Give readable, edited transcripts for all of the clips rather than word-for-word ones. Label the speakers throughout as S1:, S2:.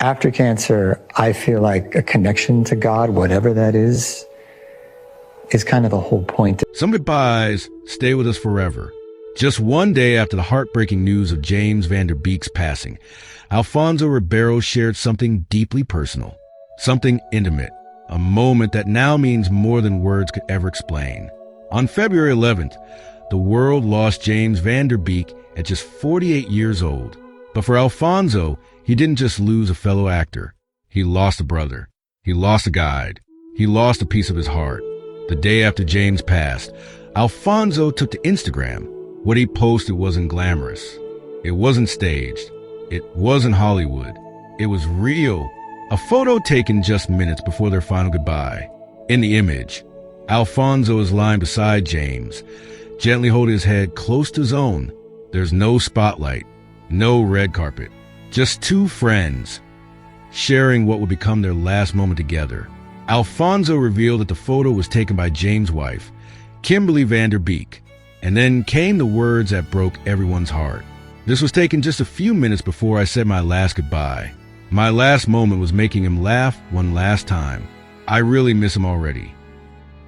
S1: After cancer, I feel like a connection to God, whatever that is kind of the whole point.
S2: Some goodbyes stay with us forever. Just one day after the heartbreaking news of James Van Der Beek's passing, Alfonso Ribeiro shared something deeply personal, something intimate, a moment that now means more than words could ever explain. On February 11th, the world lost James Van Der Beek at just 48 years old. But for Alfonso, he didn't just lose a fellow actor. He lost a brother. He lost a guide. He lost a piece of his heart. The day after James passed, Alfonso took to Instagram. What he posted wasn't glamorous. It wasn't staged. It wasn't Hollywood. It was real. A photo taken just minutes before their final goodbye. In the image, Alfonso is lying beside James, gently holding his head close to his own. There's no spotlight, no red carpet, just two friends sharing what would become their last moment together. Alfonso revealed that the photo was taken by James' wife, Kimberly Van Der Beek, and then came the words that broke everyone's heart. This was taken just a few minutes before I said my last goodbye. My last moment was making him laugh one last time. I really miss him already.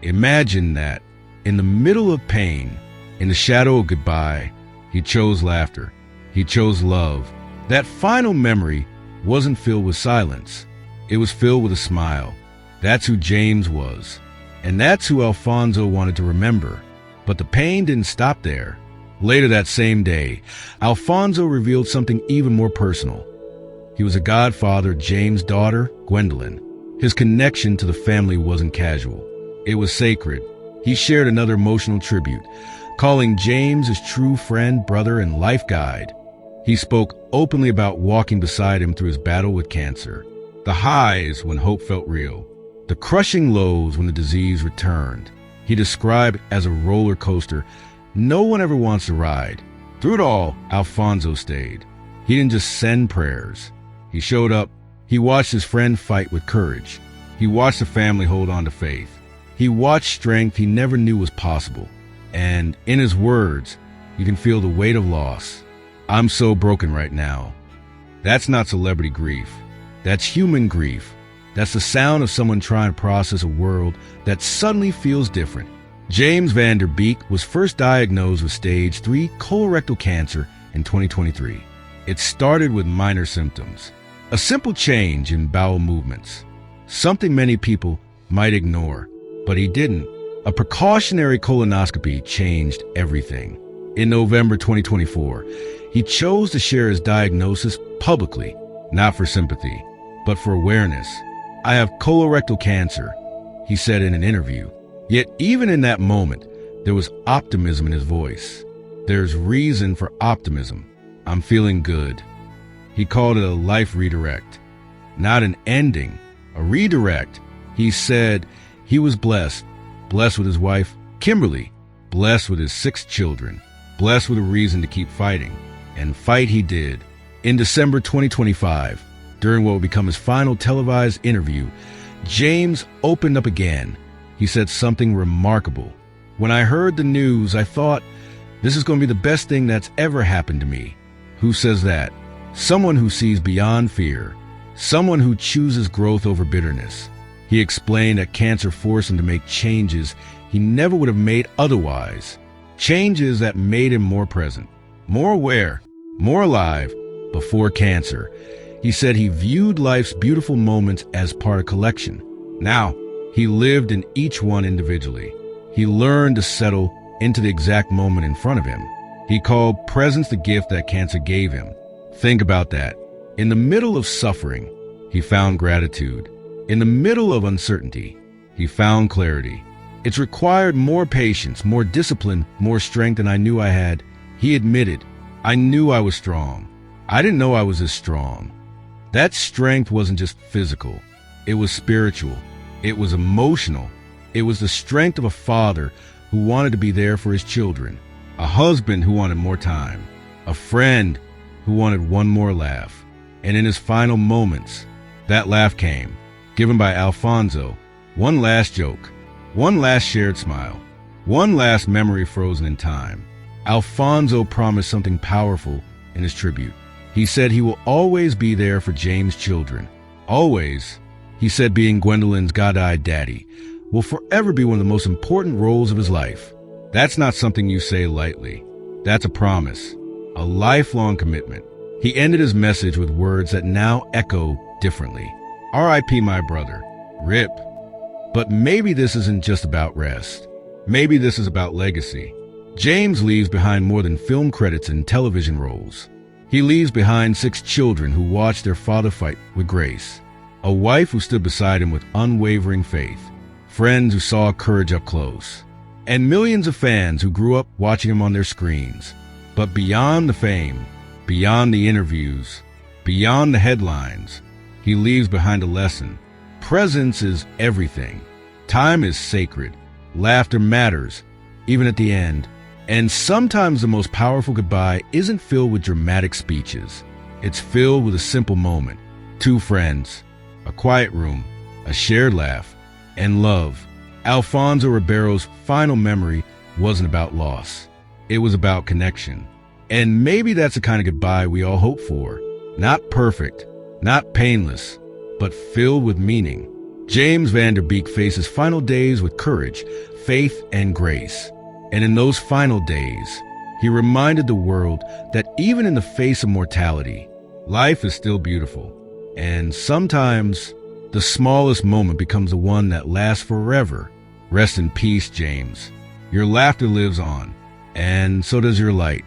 S2: Imagine that, in the middle of pain, in the shadow of goodbye, he chose laughter. He chose love. That final memory wasn't filled with silence. It was filled with a smile. That's who James was. And that's who Alfonso wanted to remember. But the pain didn't stop there. Later that same day, Alfonso revealed something even more personal. He was a godfather of James' daughter, Gwendolyn. His connection to the family wasn't casual. It was sacred. He shared another emotional tribute, calling James his true friend, brother, and life guide. He spoke openly about walking beside him through his battle with cancer, the highs when hope felt real, the crushing lows when the disease returned. He described it as a roller coaster no one ever wants to ride. Through it all, Alfonso stayed. He didn't just send prayers. He showed up. He watched his friend fight with courage. He watched the family hold on to faith. He watched strength he never knew was possible. And in his words, you can feel the weight of loss. I'm so broken right now. That's not celebrity grief. That's human grief. That's the sound of someone trying to process a world that suddenly feels different. James Van Der Beek was first diagnosed with stage 3 colorectal cancer in 2023. It started with minor symptoms, a simple change in bowel movements, something many people might ignore, but he didn't. A precautionary colonoscopy changed everything. In November 2024, he chose to share his diagnosis publicly, not for sympathy, but for awareness. I have colorectal cancer, he said in an interview. Yet even in that moment, there was optimism in his voice. There's reason for optimism. I'm feeling good. He called it a life redirect, not an ending, a redirect. He said he was blessed with his wife, Kimberly, blessed with his 6 children, blessed with a reason to keep fighting. And fight he did. In December 2025, during what would become his final televised interview, James opened up again. He said something remarkable. When I heard the news, I thought, this is going to be the best thing that's ever happened to me. Who says that? Someone who sees beyond fear. Someone who chooses growth over bitterness. He explained that cancer forced him to make changes he never would have made otherwise. Changes that made him more present, more aware, more alive. Before cancer, he said he viewed life's beautiful moments as part of a collection. Now, he lived in each one individually. He learned to settle into the exact moment in front of him. He called presence the gift that cancer gave him. Think about that. In the middle of suffering, he found gratitude. In the middle of uncertainty, he found clarity. It's required more patience, more discipline, more strength than I knew I had. He admitted, I knew I was strong. I didn't know I was this strong. That strength wasn't just physical. It was spiritual. It was emotional. It was the strength of a father who wanted to be there for his children, a husband who wanted more time, a friend who wanted one more laugh. And in his final moments, that laugh came, given by Alfonso. One last joke, one last shared smile, one last memory frozen in time. Alfonso promised something powerful in his tribute. He said he will always be there for James' children. Always. He said being Gwendolyn's god-eyed daddy will forever be one of the most important roles of his life. That's not something you say lightly. That's a promise, a lifelong commitment. He ended his message with words that now echo differently. R.I.P. my brother. RIP. But maybe this isn't just about rest. Maybe this is about legacy. James leaves behind more than film credits and television roles. He leaves behind 6 children who watched their father fight with grace, a wife who stood beside him with unwavering faith, friends who saw courage up close, and millions of fans who grew up watching him on their screens. But beyond the fame, beyond the interviews, beyond the headlines, he leaves behind a lesson. Presence is everything. Time is sacred. Laughter matters, even at the end. And sometimes the most powerful goodbye isn't filled with dramatic speeches. It's filled with a simple moment. 2 friends, a quiet room, a shared laugh, and love. Alfonso Ribeiro's final memory wasn't about loss. It was about connection. And maybe that's the kind of goodbye we all hope for. Not perfect, not painless, but filled with meaning. James Van Der Beek faced his final days with courage, faith, and grace. And in those final days, he reminded the world that even in the face of mortality, life is still beautiful. And sometimes, the smallest moment becomes the one that lasts forever. Rest in peace, James. Your laughter lives on, and so does your light.